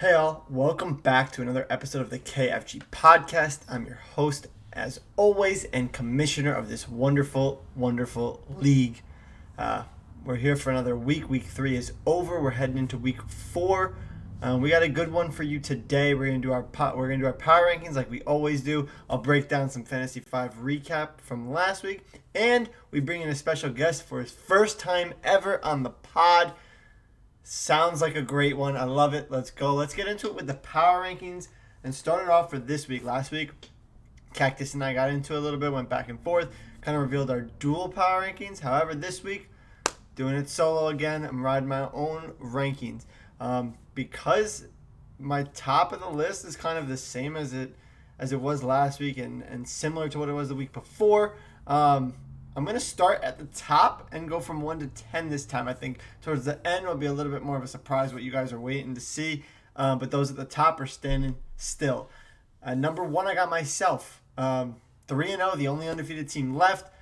Hey all, welcome back to another episode of the KFG podcast. I'm your host, as always, and commissioner of this wonderful, wonderful league. Uh, we're here for another week. Week 3 is over. We're heading into week 4. We got a good one for you today. We're gonna do our power rankings like we always do. I'll break down some Fantasy 5 recap from last week, and we bring in a special guest for his first time ever on the pod. Sounds like a great one. I love it. Let's go. Let's get into it with the power rankings and start it off for this week. Last week, Cactus and I got into it a little bit, went back and forth, kind of revealed our dual power rankings. However, this week, doing it solo again. I'm riding my own rankings. Because my top of the list is kind of the same as it was last week and similar to what it was the week before. I'm going to start at the top and go from 1 to 10 this time. I think towards the end will be a little bit more of a surprise what you guys are waiting to see. But those at the top are standing still. Number 1, I got myself. 3-0, the only undefeated team left.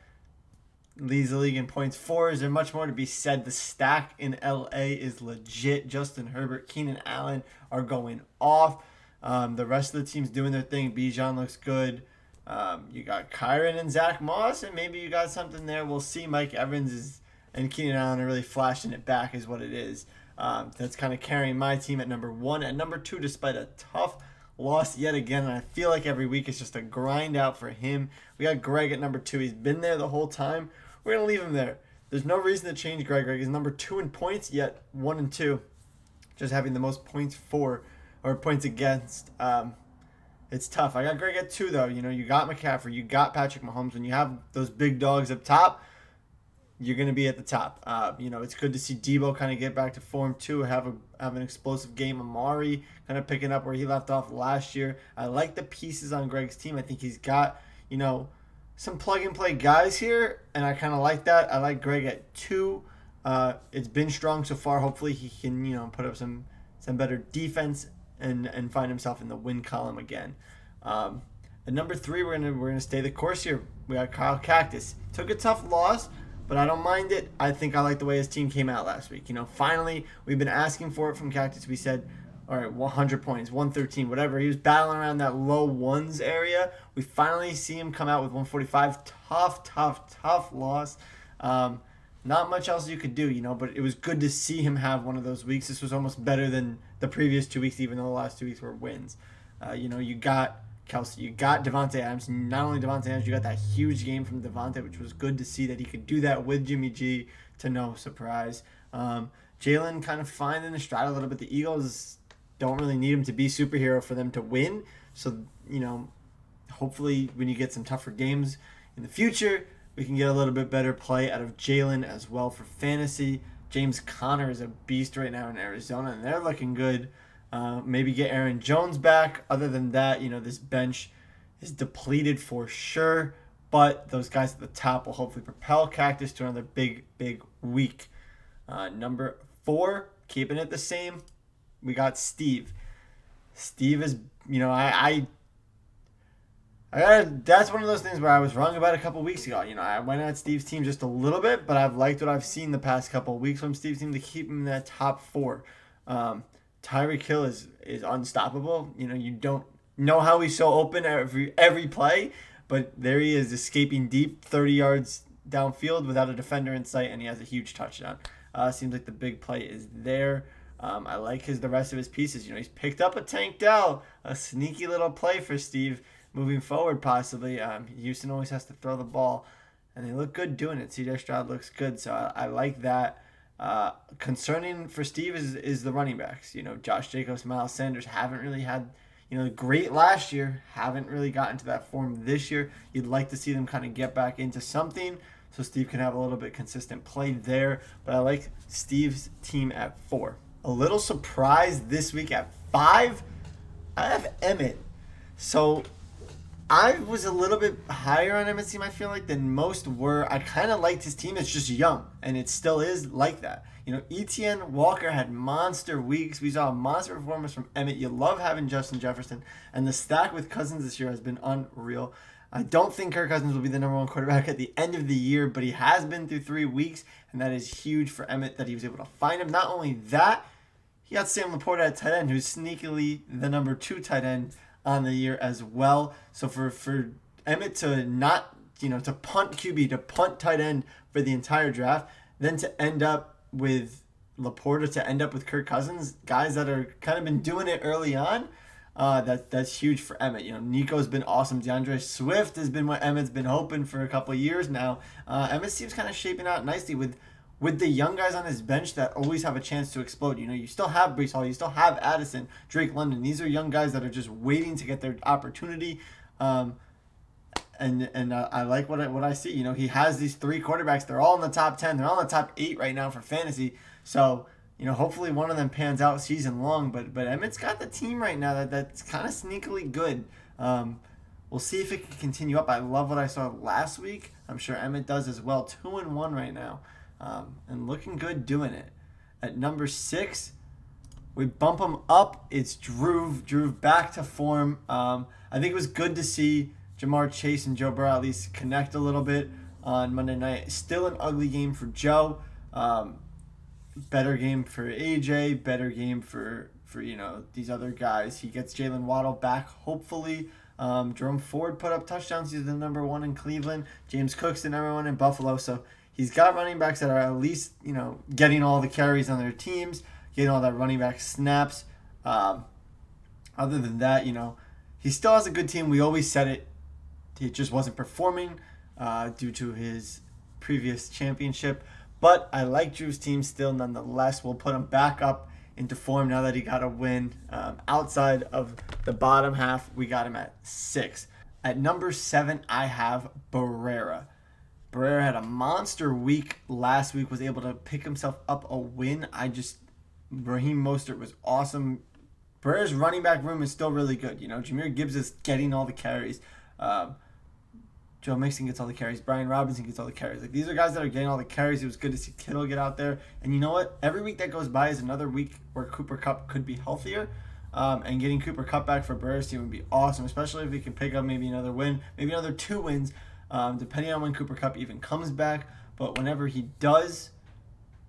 Leads the league in points. 4. Is there much more to be said? The stack in LA is legit. Justin Herbert, Keenan Allen are going off. The rest of the team's doing their thing. Bijan looks good. You got Kyron and Zach Moss, and maybe you got something there. We'll see. Mike Evans and Keenan Allen are really flashing it back is what it is. That's kind of carrying my team at number 1. At number 2, despite a tough loss yet again, and I feel like every week it's just a grind out for him. We got Greg at number 2. He's been there the whole time. We're going to leave him there. There's no reason to change Greg. Greg is number 2 in points, yet 1 and 2. Just having the most points for, or points against. It's tough. I got Greg at 2, though. You know, you got McCaffrey. You got Patrick Mahomes. When you have those big dogs up top, you're going to be at the top. It's good to see Debo kind of get back to form, too, have an explosive game. Amari kind of picking up where he left off last year. I like the pieces on Greg's team. I think he's got, some plug-and-play guys here, and I kind of like that. I like Greg at 2. It's been strong so far. Hopefully he can, put up some better defense and find himself in the win column again. At number 3, we're gonna stay the course here. We got Kyle Cactus. Took a tough loss, but I don't mind it. I think I like the way his team came out last week. Finally, we've been asking for it from Cactus. We said, all right, 100 points, 113, whatever. He was battling around that low ones area. We finally see him come out with 145. Tough loss. Not much else you could do, but it was good to see him have one of those weeks. This was almost better than the previous 2 weeks, even though the last 2 weeks were wins. You got Kelsey, you got Devontae Adams. Not only Devontae Adams, you got that huge game from Devontae, which was good to see that he could do that with Jimmy G, to no surprise. Jalen kind of finding the stride a little bit. The Eagles don't really need him to be superhero for them to win. So, hopefully when you get some tougher games in the future, we can get a little bit better play out of Jalen as well for fantasy. James Conner is a beast right now in Arizona, and they're looking good. Maybe get Aaron Jones back. Other than that, this bench is depleted for sure. But those guys at the top will hopefully propel Cactus to another big week. Number 4, keeping it the same, we got Steve. Steve is, that's one of those things where I was wrong about a couple weeks ago. I went at Steve's team just a little bit, but I've liked what I've seen the past couple of weeks from Steve's team to keep him in that top 4. Tyreek Hill is unstoppable. You don't know how he's so open every play, but there he is, escaping deep 30 yards downfield without a defender in sight, and he has a huge touchdown. Seems like the big play is there. I like the rest of his pieces. He's picked up a Tank Dell, a sneaky little play for Steve moving forward possibly. Houston always has to throw the ball, and they look good doing it. C.J. Stroud looks good, so I like that. Concerning for Steve is the running backs. Josh Jacobs, Miles Sanders haven't really had, great last year, haven't really gotten to that form this year. You'd like to see them kind of get back into something so Steve can have a little bit consistent play there, but I like Steve's team at 4. A little surprised this week at 5, I have Emmett. So I was a little bit higher on Emmett's team, I feel like, than most were. I kind of liked his team. It's just young, and it still is like that. Etienne Walker had monster weeks. We saw a monster performance from Emmett. You love having Justin Jefferson, and the stack with Cousins this year has been unreal. I don't think Kirk Cousins will be the number 1 quarterback at the end of the year, but he has been through 3 weeks, and that is huge for Emmett that he was able to find him. Not only that, he got Sam Laporta at tight end, who's sneakily the number 2 tight end on the year as well. So for Emmett to not, to punt QB, to punt tight end for the entire draft, then to end up with Laporta, to end up with Kirk Cousins, guys that are kind of been doing it early on, that's huge for Emmett. Nico's been awesome. DeAndre Swift has been what Emmett's been hoping for a couple of years now. Emmett seems kind of shaping out nicely with the young guys on his bench that always have a chance to explode. You still have Breece Hall, you still have Addison, Drake London. These are young guys that are just waiting to get their opportunity. And I like what I see. He has these 3 quarterbacks. They're all in the top 10. They're all in the top 8 right now for fantasy. So, hopefully one of them pans out season long. But Emmett's got the team right now that's kind of sneakily good. We'll see if it can continue up. I love what I saw last week. I'm sure Emmett does as well. 2-1 right now. And looking good doing it. At number 6, we bump him up. It's Drew. Drew back to form. I think it was good to see Jamar Chase and Joe Burrow at least connect a little bit on Monday night. Still an ugly game for Joe. Better game for AJ. Better game for these other guys. He gets Jalen Waddle back, hopefully. Jerome Ford put up touchdowns. He's the number 1 in Cleveland. James Cook's the number 1 in Buffalo. So he's got running backs that are at least, getting all the carries on their teams, getting all that running back snaps. Other than that, he still has a good team. We always said it. He just wasn't performing due to his previous championship. But I like Drew's team still nonetheless. We'll put him back up into form now that he got a win. Outside of the bottom half, we got him at 6. At number 7, I have Barrera. Barrera had a monster week last week, was able to pick himself up a win. Raheem Mostert was awesome. Barrera's running back room is still really good. Jahmyr Gibbs is getting all the carries. Joe Mixon gets all the carries. Brian Robinson gets all the carries. These are guys that are getting all the carries. It was good to see Kittle get out there. And you know what? Every week that goes by is another week where Cooper Kupp could be healthier. And getting Cooper Kupp back for Barrera's team would be awesome, especially if he can pick up maybe another win, maybe another 2 wins, depending on when Cooper Kupp even comes back. But whenever he does,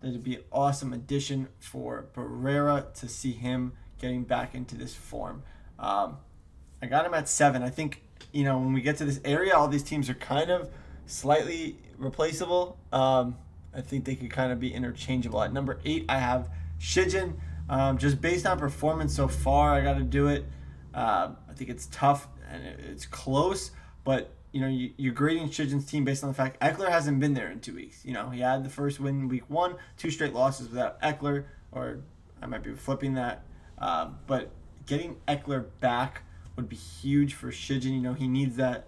that would be an awesome addition for Barrera to see him getting back into this form. I got him at 7. I think, when we get to this area, all these teams are kind of slightly replaceable. I think they could kind of be interchangeable. At number 8, I have Shijin. Just based on performance so far, I got to do it. I think it's tough and it's close, but you're grading Shijin's team based on the fact Eckler hasn't been there in 2 weeks. He had the first win in week 1, 2 straight losses without Eckler, or I might be flipping that. But getting Eckler back would be huge for Shijin. He needs that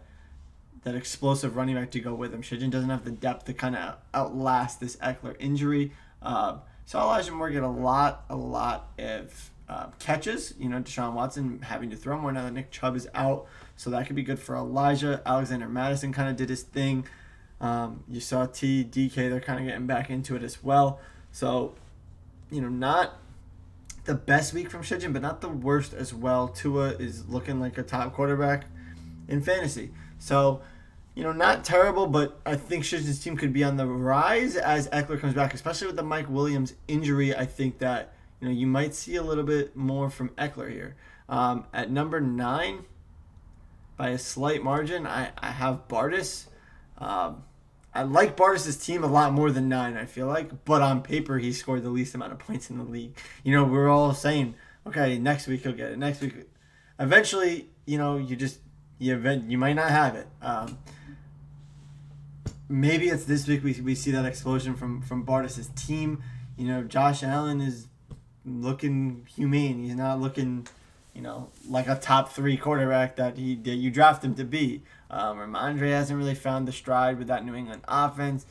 explosive running back to go with him. Shijin doesn't have the depth to kind of outlast this Eckler injury. So Elijah Moore get a lot of catches. Deshaun Watson having to throw more now that Nick Chubb is out. So that could be good for Elijah. Alexander Madison kind of did his thing. You saw DK, they're kind of getting back into it as well. So, not the best week from Shijin, but not the worst as well. Tua is looking like a top quarterback in fantasy. So, not terrible, but I think Shijin's team could be on the rise as Eckler comes back, especially with the Mike Williams injury. I think that, you might see a little bit more from Eckler here. At number 9, by a slight margin, I have Bardis. I like Bardis' team a lot more than 9, I feel like. But on paper, he scored the least amount of points in the league. We're all saying, okay, next week he'll get it. Next week. Eventually, you might not have it. Maybe it's this week we see that explosion from Bardis' team. Josh Allen is looking humane. He's not looking, like a top 3 quarterback that you draft him to be. Ramondre hasn't really found the stride with that New England offense.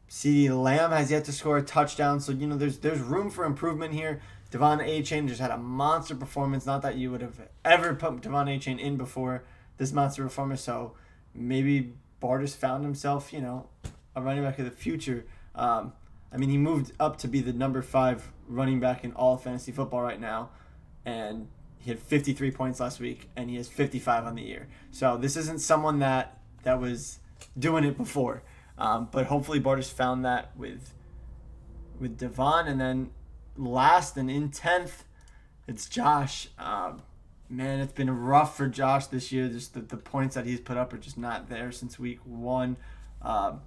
CeeDee Lamb has yet to score a touchdown. So, there's room for improvement here. Devon Achane just had a monster performance. Not that you would have ever put Devon Achane in before this monster performance. So maybe Bardis found himself, a running back of the future. He moved up to be the number 5 running back in all of fantasy football right now. And he had 53 points last week, and he has 55 on the year. So this isn't someone that was doing it before. But hopefully Bardis found that with Devon. And then last and in 10th, it's Josh. Man, it's been rough for Josh this year. Just the points that he's put up are just not there since week one. Um,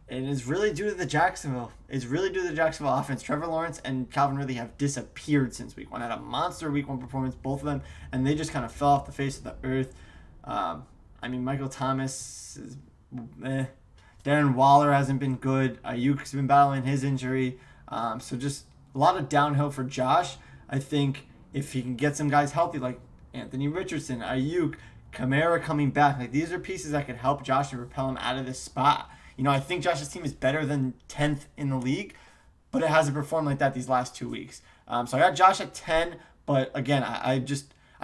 and it's really due to the Jacksonville. It's really due to the Jacksonville offense. Trevor Lawrence and Calvin Ridley have disappeared since week one. Had a monster week one performance, both of them, and they just kind of fell off the face of the earth. I mean, Michael Thomas is Darren Waller hasn't been good. Ayuk's been battling his injury. So just a lot of downhill for Josh. I think if he can get some guys healthy like Anthony Richardson, Ayuk, Kamara coming back, like these are pieces that could help Josh and propel him out of this spot. I think Josh's team is better than 10th in the league, but it hasn't performed like that these last 2 weeks. So I got Josh at 10, but again, I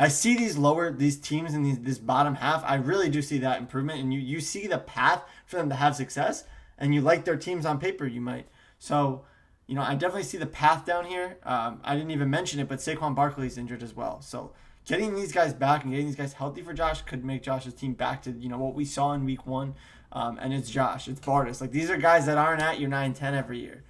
see these teams in this bottom half. I really do see that improvement, and you see the path for them to have success, and you like their teams on paper, you might. So, I definitely see the path down here. I didn't even mention it, but Saquon Barkley is injured as well. So getting these guys back and getting these guys healthy for Josh could make Josh's team back to, what we saw in week one. And it's Josh, it's Bardis. Like, these are guys that aren't at your 9-10 every year.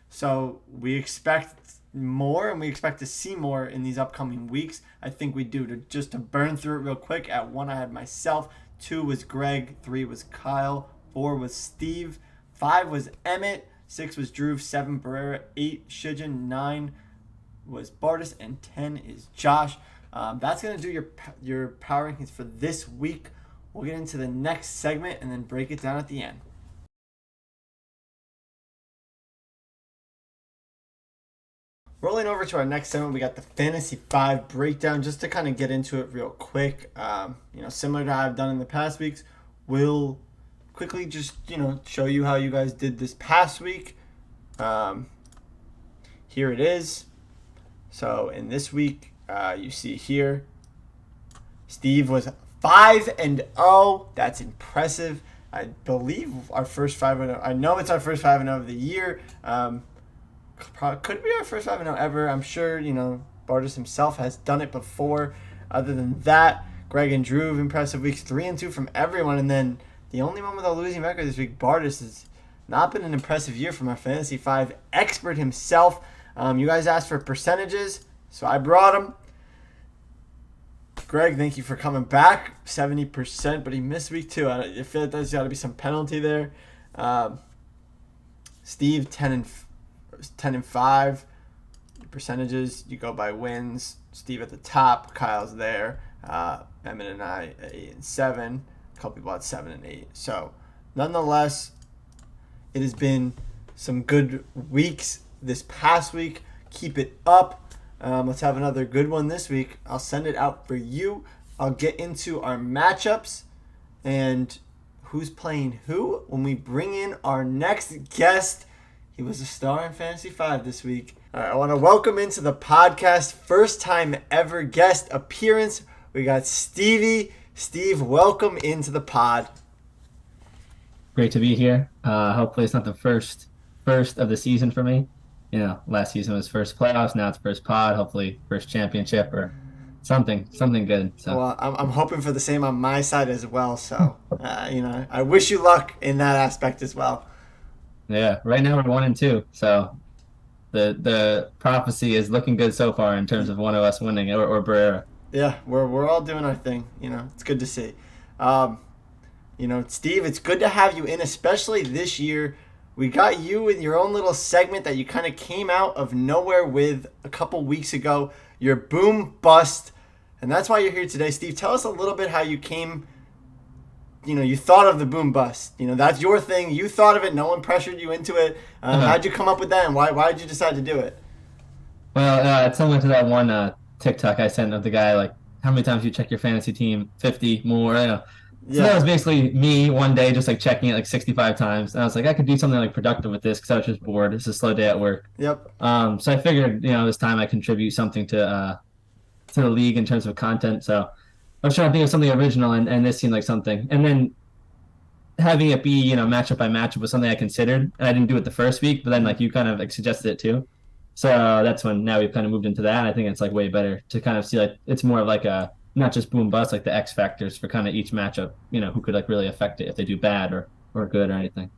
So we expect more, and we expect to see more in these upcoming weeks. I think we do. To burn through it real quick, at 1 I had myself, 2 was Greg, 3 was Kyle, 4 was Steve, 5 was Emmett, 6 was Drew, 7 Barrera, 8 Shijin, 9 was Bardis, and 10 is Josh. That's going to do your power rankings for this week. We'll get into the next segment and then break it down at the end. Rolling over to our next segment, we got the Fantasy 5 breakdown. Just to kind of get into it real quick, similar to how I've done in the past weeks, we'll quickly just, show you how you guys did this past week. Here it is. So in this week, you see here, Steve was 5-0. That's impressive. I believe our first 5-0. I know it's our first 5-0 of the year. Could be our first 5-0 ever. I'm sure, Bardis himself has done it before. Other than that, Greg and Drew have impressive weeks, 3-2 from everyone. And then the only one with a losing record this week, Bardis, has not been an impressive year from our Fantasy 5 expert himself. You guys asked for percentages, so I brought them. Greg, thank you for coming back. 70%, but he missed week 2. I feel like there's got to be some penalty there. Steve, 10-5. Percentages, you go by wins. Steve at the top. Kyle's there. Emmett and I at 8-7. A couple people at 7-8. So, nonetheless, it has been some good weeks this past week. Keep it up. Let's have another good one this week. I'll send it out for you. I'll get into our matchups and who's playing who when we bring in our next guest. He was a star in Fantasy 5 this week. All right, I want to welcome into the podcast, first time ever guest appearance. We got Stevie. Steve, welcome into the pod. Great to be here. Hopefully it's not the first of the season for me. Last season was first playoffs. Now it's first pod. Hopefully first championship or something good. So well, I'm hoping for the same on my side as well. So I wish you luck in that aspect as well. yeah, right now we're 1-2. So the prophecy is looking good so far in terms of one of us winning or Barrera. Yeah, we're all doing our thing. It's good to see. Steve, it's good to have you in, especially this year. We got you in your own little segment that you kind of came out of nowhere with a couple weeks ago. Your boom bust, and that's why you're here today. Steve, tell us a little bit how you came, you thought of the boom bust. That's your thing. You thought of it. No one pressured you into it. How'd you come up with that, and why did you decide to do it? Well, it's similar to that one TikTok I sent of the guy, like, how many times you check your fantasy team? 50 more, So that was basically me one day just like checking it like 65 times. And I was like, I could do something like productive with this because I was just bored. It's a slow day at work. Yep. So I figured, this time I contribute something to the league in terms of content. So I was trying to think of something original and this seemed like something. And then having it be, matchup by matchup was something I considered. And I didn't do it the first week, but then like you kind of like suggested it too. So that's when now we've kind of moved into that. I think it's like way better to kind of see like it's more of like a not just boom bust, like the X factors for kind of each matchup, who could like really affect it if they do bad or good or anything.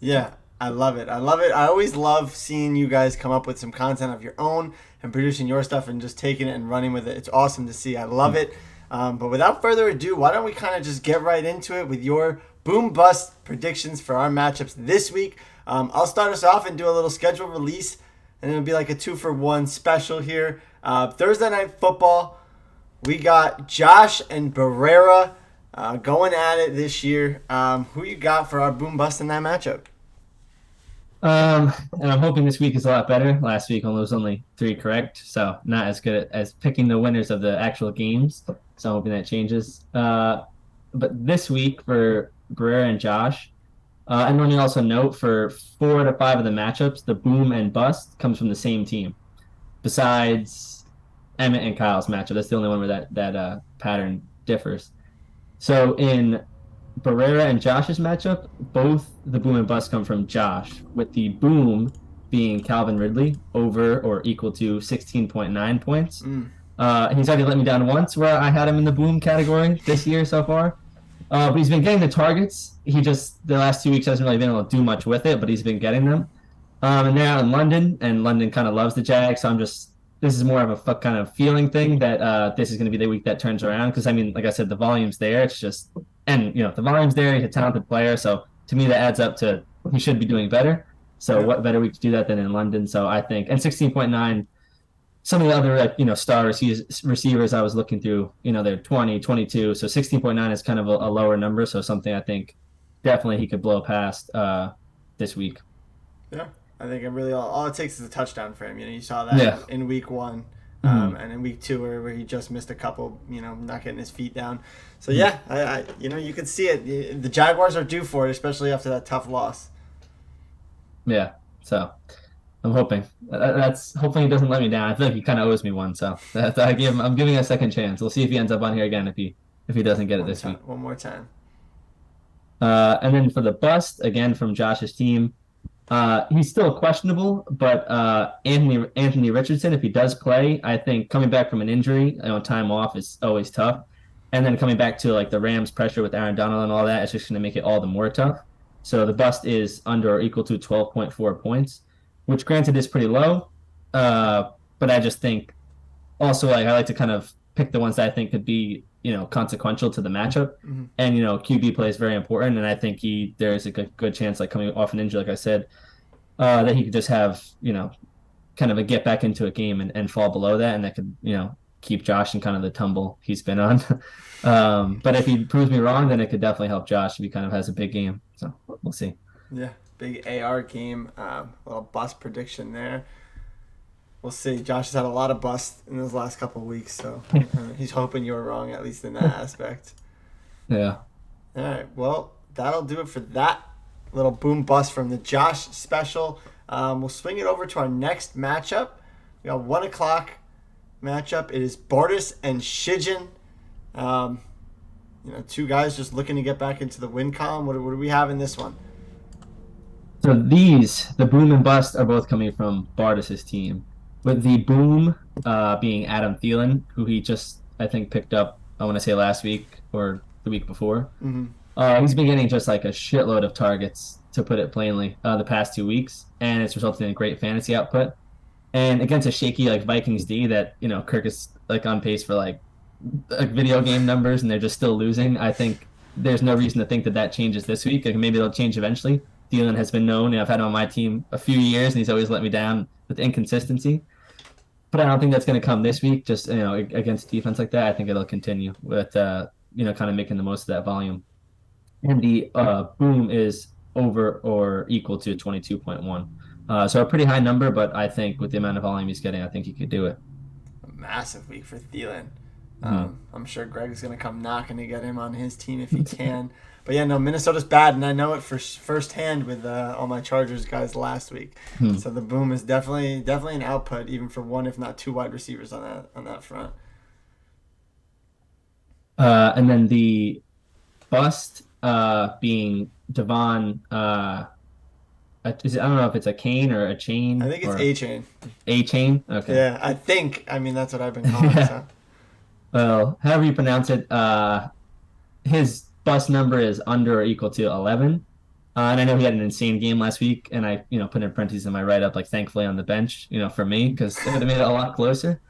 Yeah. I love it. I love it. I always love seeing you guys come up with some content of your own and producing your stuff and just taking it and running with it. It's awesome to see. I love it. But without further ado, why don't we kind of just get right into it with your boom bust predictions for our matchups this week? I'll start us off and do a little schedule release, and it'll be like a 2-for-1 special here. Thursday Night Football, we got Josh and Barrera going at it this year. Who you got for our boom bust in that matchup? And I'm hoping this week is a lot better. Last week was only 3 correct, so not as good as picking the winners of the actual games. So I'm hoping that changes. But this week for Guerrero and Josh, and let me also note for 4 to 5 of the matchups, the boom and bust comes from the same team. Besides Emmett and Kyle's matchup, that's the only one where that pattern differs. So in Barrera and Josh's matchup, both the boom and bust come from Josh, with the boom being Calvin Ridley over or equal to 16.9 points. He's already let me down once where I had him in the boom category this year so far. But he's been getting the targets. He just, the last 2 weeks, hasn't really been able to do much with it, but he's been getting them. And they're out in London, and London kind of loves the Jags, so this is more of a kind of feeling thing that this is going to be the week that turns around. Because, I mean, like I said, the volume's there. It's just, and, the volume's there. He's a talented player. So, to me, that adds up to he should be doing better. So, what better week to do that than in London? So, I think, and 16.9, some of the other, star receivers I was looking through, they're 20, 22. So, 16.9 is kind of a lower number. So, something I think definitely he could blow past this week. Yeah. I think it really all it takes is a touchdown for him. You saw that in week 1, and in week 2 where he just missed a couple, not getting his feet down. So yeah, I you can see it. The Jaguars are due for it, especially after that tough loss. Yeah, so I'm hoping hopefully he doesn't let me down. I feel like he kind of owes me one, so I'm giving a second chance. We'll see if he ends up on here again if he doesn't get it this week. One more time. And then for the bust again from Josh's team. He's still questionable, but Anthony Richardson, if he does play, I think coming back from an injury, time off is always tough. And then coming back to like the Rams pressure with Aaron Donald and all that, it's just going to make it all the more tough. So the bust is under or equal to 12.4 points, which granted is pretty low. But I just think also I like to kind of pick the ones that I think could be, consequential to the matchup. Mm-hmm. And, QB play is very important. And I think there's a good chance, like coming off an injury, like I said, that he could just have, kind of a get back into a game and fall below that. And that could, keep Josh in kind of the tumble he's been on. But if he proves me wrong, then it could definitely help Josh if he kind of has a big game. So we'll see. Yeah, big AR game. Little bust prediction there. We'll see. Josh has had a lot of busts in those last couple of weeks, so he's hoping you're wrong, at least in that aspect. Yeah. All right. Well, that'll do it for that little boom bust from the Josh special. We'll swing it over to our next matchup. We got 1 o'clock matchup. It is Bartis and Shijin. 2 guys just looking to get back into the win column. What do we have in this one? So the boom and bust are both coming from Bartis's team. With the boom being Adam Thielen, who he just, I think, picked up, I want to say last week or the week before. Mm-hmm. He's been getting just like a shitload of targets, to put it plainly, the past 2 weeks, and it's resulted in a great fantasy output. And against a shaky like Vikings D that, Kirk is like on pace for like video game numbers and they're just still losing, I think there's no reason to think that changes this week. Like maybe it'll change eventually. Thielen has been known, I've had him on my team a few years and he's always let me down with inconsistency. But I don't think that's going to come this week. Just against defense like that, I think it'll continue with kind of making the most of that volume. And the boom is over or equal to 22.1. So a pretty high number, but I think with the amount of volume he's getting, I think he could do it. A massive week for Thielen. I'm sure Greg's going to come knocking to get him on his team if he can. But yeah, no, Minnesota's bad, and I know it firsthand with all my Chargers guys last week. So the boom is definitely an output, even for 1, if not 2 wide receivers on that front. And then the bust being Devon. I don't know if it's a cane or a chain. I think it's A-chain. A-chain? Okay. Yeah, I think. I mean, that's what I've been calling it. So. Well, however you pronounce it, his bust number is under or equal to 11. And I know he had an insane game last week, and I, put in parentheses in my write-up, like thankfully on the bench, for me, because it would have made it a lot closer.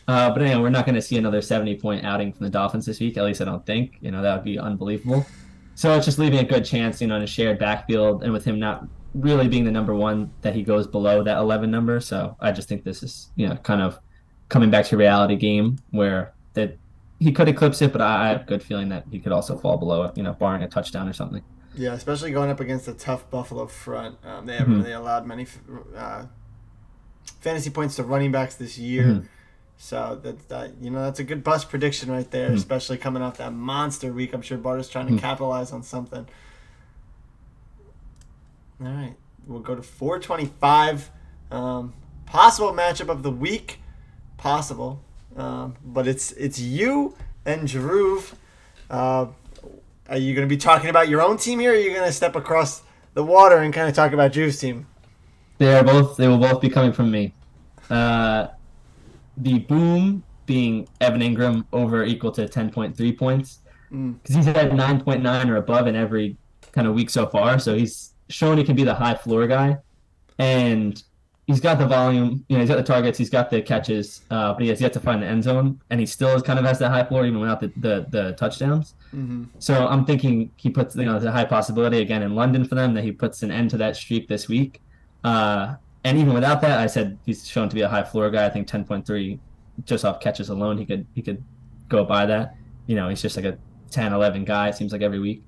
But anyway, we're not going to see another 70-point outing from the Dolphins this week. At least I don't think. That would be unbelievable. So it's just leaving a good chance, in a shared backfield, and with him not really being the number one, that he goes below that 11 number. So I just think this is, kind of coming back to reality game where that he could eclipse it, but I have a good feeling that he could also fall below it, barring a touchdown or something. Yeah, especially going up against a tough Buffalo front. They haven't Mm-hmm. really allowed many fantasy points to running backs this year. Mm-hmm. So that's a good bust prediction right there, especially coming off that monster week. I'm sure Barter's trying to capitalize on something. All right, we'll go to 425. Possible matchup of the week, possible, but it's you and Jeruv. Are you going to be talking about your own team here, or are you going to step across the water and kind of talk about Drew's team? They will both be coming from me. The boom being Evan Ingram over or equal to 10.3 points, because he's had 9.9 or above in every kind of week so far. So he's shown he can be the high floor guy, and he's got the volume. He's got the targets, he's got the catches, but he has yet to find the end zone, and he still kind of has that high floor even without the touchdowns. Mm-hmm. So I'm thinking he puts, there's a high possibility again in London for them that he puts an end to that streak this week. And even without that, I said he's shown to be a high floor guy. I think 10.3 just off catches alone, he could go by that. He's just like a 10, 11 guy, it seems like every week.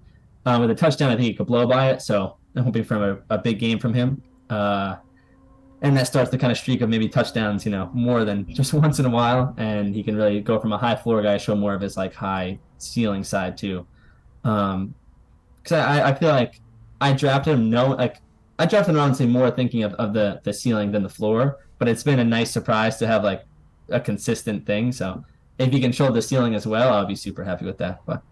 With a touchdown, I think he could blow by it. So I'm hoping for a big game from him. And that starts the kind of streak of maybe touchdowns, more than just once in a while. And he can really go from a high floor guy, show more of his like high ceiling side too. Because I feel like I drafted him honestly more thinking of the ceiling than the floor, but it's been a nice surprise to have like a consistent thing. So if you can show the ceiling as well, I'll be super happy with that. But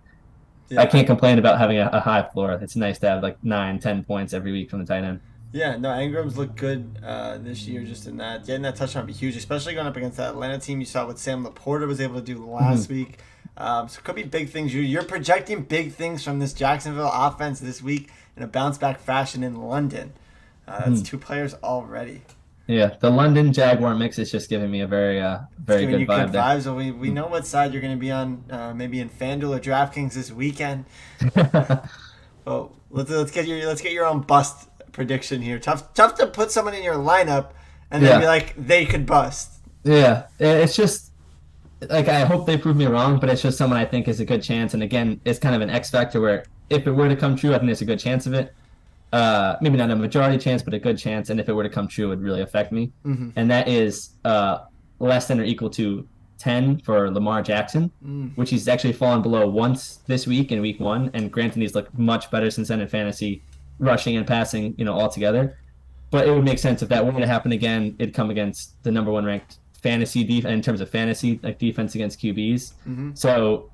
yeah. I can't complain about having a high floor. It's nice to have like 9-10 points every week from the tight end. Yeah, no, Ingram's looked good this year just in that. Getting that touchdown would be huge, especially going up against that Atlanta team. You saw what Sam Laporta was able to do last week. So it could be big things. You're projecting big things from this Jacksonville offense this week in a bounce-back fashion in London. That's two players already. Yeah, the London Jaguar mix is just giving me a very good vibe there. Vibes. Well, we know what side you're going to be on, maybe in FanDuel or DraftKings this weekend. Well, let's get your own bust prediction here. Tough to put someone in your lineup and then be like they could bust. Yeah, it's just like I hope they prove me wrong, but it's just someone I think is a good chance. And again, it's kind of an X factor where if it were to come true, I think there's a good chance of it. Maybe not a majority chance, but a good chance. And if it were to come true, it would really affect me. Mm-hmm. And that is less than or equal to 10 for Lamar Jackson, which he's actually fallen below once this week in week 1. And granted, he's looked much better since then in fantasy, rushing and passing, all together. But it would make sense if that were to happen again, it'd come against the number 1 ranked fantasy defense in terms of fantasy, like defense against QBs. Mm-hmm. So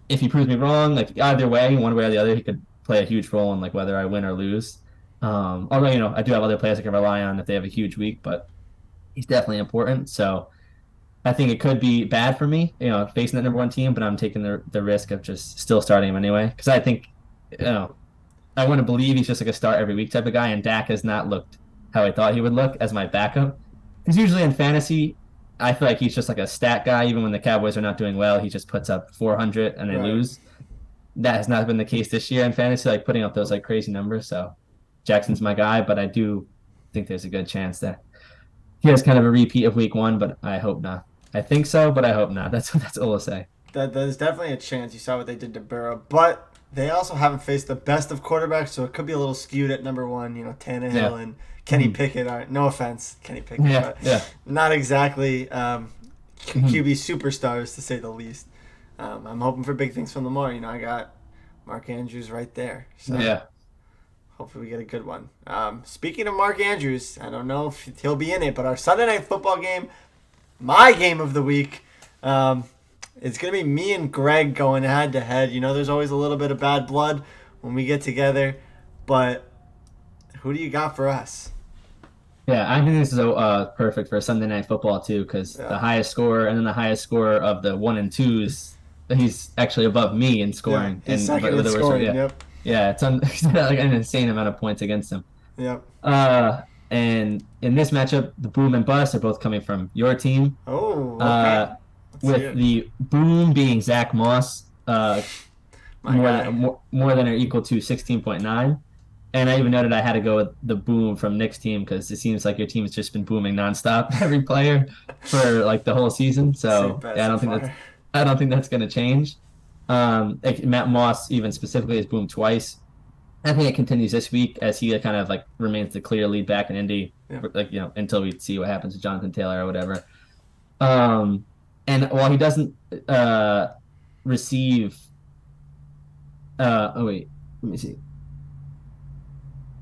if he proves me wrong, like either way, one way or the other, he could play a huge role in like whether I win or lose. Although, I do have other players I can rely on if they have a huge week, but he's definitely important. So I think it could be bad for me, facing that number 1 team, but I'm taking the risk of just still starting him anyway. Because I think, I want to believe he's just like a start every week type of guy, and Dak has not looked how I thought he would look as my backup. Because usually in fantasy, I feel like he's just like a stat guy. Even when the Cowboys are not doing well, he just puts up 400 and they lose. That has not been the case this year in fantasy, like putting up those like crazy numbers. So Jackson's my guy, but I do think there's a good chance that he has kind of a repeat of week 1, but I hope not. I think so, but I hope not. That's all I'll say. There's definitely a chance. You saw what they did to Burrow, but they also haven't faced the best of quarterbacks, so it could be a little skewed at number 1. Tannehill and Kenny Pickett. No offense, Kenny Pickett, but not exactly QB superstars to say the least. I'm hoping for big things from Lamar. I got Mark Andrews right there. So hopefully we get a good one. Speaking of Mark Andrews, I don't know if he'll be in it, but our Sunday Night Football game, my game of the week, it's going to be me and Greg going head-to-head. There's always a little bit of bad blood when we get together, but who do you got for us? Yeah, I think this is perfect for Sunday Night Football, too, because the highest scorer and then the highest scorer of the 1 and 2s, he's actually above me in scoring. Yeah, he's second in scoring, Yeah, it's like an insane amount of points against him. Yep. And in this matchup, the boom and bust are both coming from your team. Oh, okay. Uh, Let's with hear it. the boom being Zach Moss, My guy. more than or equal to 16.9. And I even noted I had to go with the boom from Nick's team because it seems like your team has just been booming nonstop every player for like the whole season. Safe So bet yeah, so far. I don't think that's going to change. Matt Moss even specifically has boomed twice. I think it continues this week as he kind of like remains the clear lead back in Indy, Yeah. like until we see what happens to Jonathan Taylor or whatever. Um, and while he doesn't receive, oh wait, let me see.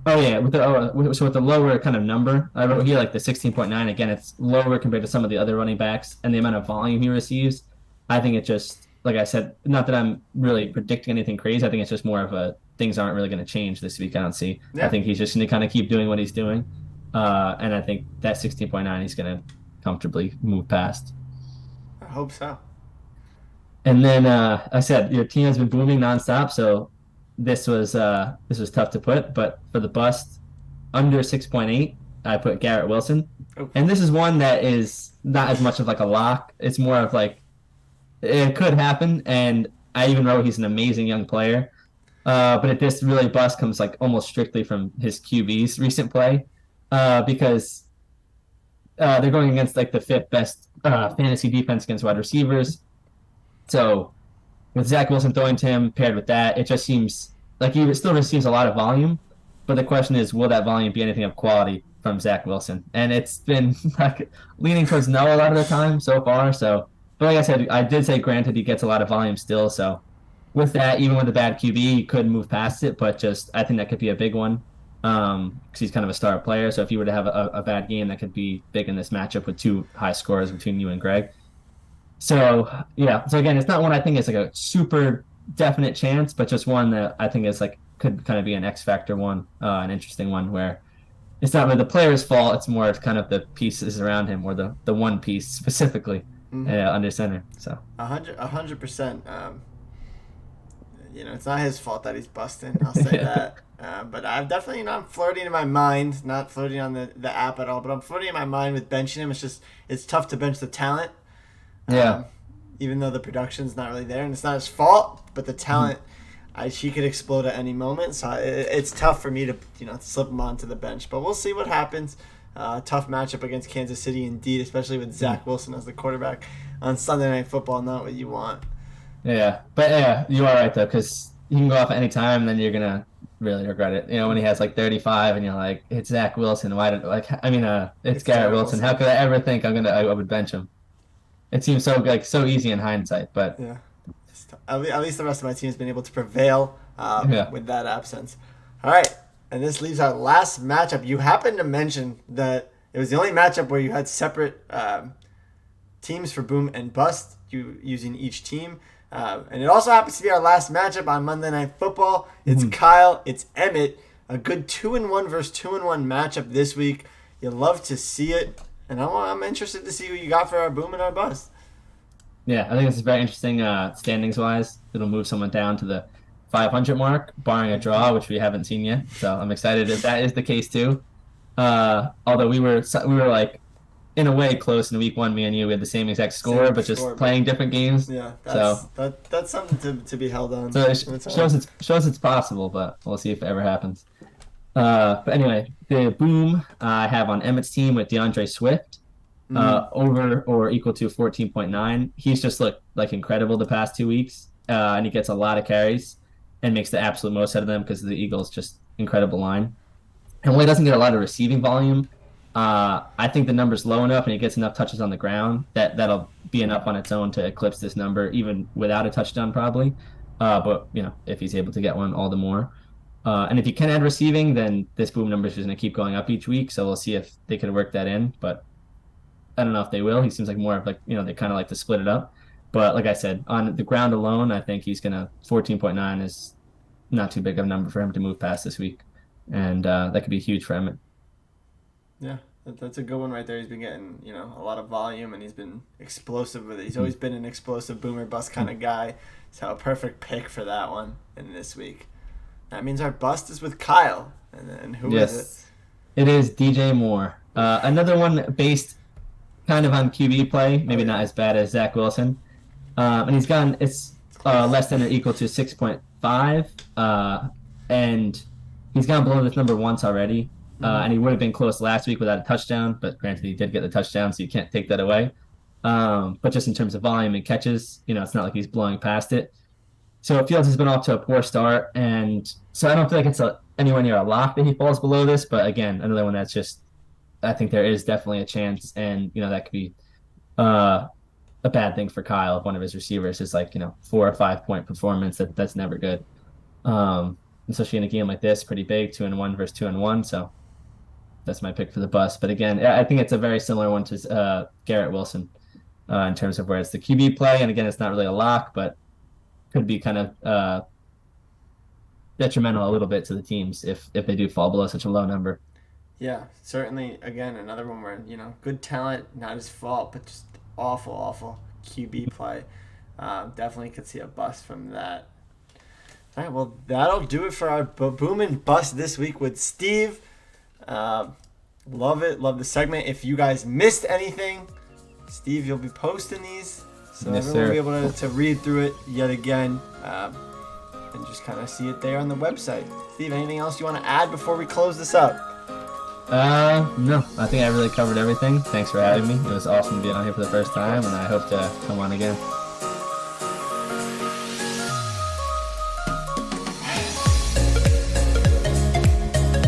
Oh yeah, with the lower kind of number, I wrote here like the 16.9. Again, it's lower compared to some of the other running backs and the amount of volume he receives. I think it just, like I said, not that I'm really predicting anything crazy. I think it's just more of a things aren't really going to change this week. I don't see. I Yeah. think he's just going to kind of keep doing what he's doing, and I think that 16.9 he's going to comfortably move past. I hope so. And then I said your team has been booming nonstop, so this was tough to put, but for the bust under 6.8, I put Garrett Wilson. Oh, And this is one that is not as much of like a lock. It's more of like it could happen. And I even wrote he's an amazing young player. But if this really bust comes like almost strictly from his QB's recent play, because they're going against like the fifth best fantasy defense against wide receivers. So with Zach Wilson throwing to him paired with that, it just seems like he still receives a lot of volume. But the question is, will that volume be anything of quality from Zach Wilson? And it's been like leaning towards no a lot of the time so far. So, but like I said, I did say granted he gets a lot of volume still. So with that, even with a bad QB, he could move past it. But just I think that could be a big one because he's kind of a star player. So if you were to have a bad game, that could be big in this matchup with two high scores between you and Greg. So yeah, so again, it's not one I think is like a super definite chance, but just one that I think is like could kind of be an X factor one, an interesting one where it's not really the player's fault. It's more of kind of the pieces around him or the one piece specifically mm-hmm. under center. So 100%. It's not his fault that he's busting. I'll say that. But I've definitely, I'm flirting in my mind, not flirting on the app at all, but I'm flirting in my mind with benching him. It's tough to bench the talent. yeah, Even though the production's not really there, and it's not his fault, but the talent, she could explode at any moment. So it's tough for me to slip him onto the bench. But we'll see what happens. Tough matchup against Kansas City, indeed, especially with Zach Wilson as the quarterback on Sunday Night Football. Not what you want. yeah, but yeah, you are right though because you can go off at any time, and then you're gonna really regret it. When he has like 35, and you're like, it's Zach Wilson. Why did it's Garrett Wilson. How could I ever think I would bench him? It seems so easy in hindsight, but Yeah. At least the rest of my team has been able to prevail yeah. with that absence. All right, and this leaves our last matchup. You happened to mention that it was the only matchup where you had separate teams for boom and bust, you using each team. And it also happens to be our last matchup on Monday Night Football. It's Kyle, it's Emmett. A good 2-1 versus 2-1 matchup this week. You love to see it. And I'm interested to see who you got for our boom and our bust. Yeah, I think this is very interesting standings wise. It'll move someone down to the 500 mark, barring a draw, which we haven't seen yet. So I'm excited if that is the case too. Although we were like in a way close in week one, me and you, we had the same exact score, but just playing different games. Yeah, that's something to be held on. So it shows it's possible, but we'll see if it ever happens. But anyway, the boom I have on Emmett's team with DeAndre Swift, over or equal to 14.9. He's just looked like incredible the past 2 weeks, and he gets a lot of carries and makes the absolute most out of them because the Eagles just incredible line. And while he doesn't get a lot of receiving volume, I think the number's low enough and he gets enough touches on the ground that'll be enough on its own to eclipse this number, even without a touchdown probably. But if he's able to get one, all the more. And if you can add receiving, then this boom number is going to keep going up each week. So we'll see if they can work that in. But I don't know if they will. He seems like more of they kind of like to split it up. But like I said, on the ground alone, I think he's going to 14.9 is not too big of a number for him to move past this week. And that could be huge for him. Yeah, that's a good one right there. He's been getting, a lot of volume, and he's been explosive with it. He's always been an explosive boomer bust kind of guy. So a perfect pick for that one in this week. That means our bust is with Kyle. And who is it? Yes, it is DJ Moore. Another one based kind of on QB play, maybe not as bad as Zach Wilson. And he's gotten it's less than or equal to 6.5, and he's gone below this number once already. And he would have been close last week without a touchdown, but granted he did get the touchdown, so you can't take that away. But just in terms of volume and catches, it's not like he's blowing past it. So Fields has been off to a poor start, and so I don't feel like it's anywhere near a lock that he falls below this. But again, another one that's just, I think there is definitely a chance, and that could be a bad thing for Kyle if one of his receivers is 4 or 5 point performance. That's never good. Especially in a game like this, pretty big, 2-1 versus 2-1. So that's my pick for the bus. But again, I think it's a very similar one to Garrett Wilson in terms of where it's the QB play, and again, it's not really a lock, but could be kind of detrimental a little bit to the teams if they do fall below such a low number. Yeah, certainly. Again, another one where good talent, not his fault, but just awful QB play. Definitely could see a bust from that. All right, well, that'll do it for our boom and bust this week with Steve. Love it, love the segment. If you guys missed anything, Steve, you'll be posting these, so yes, everyone sir. will be able to read through it yet again, and just kind of see it there on the website. Steve, anything else you want to add before we close this up? No, I think I really covered everything. Thanks for having me. It was awesome to be on here for the first time, and I hope to come on again.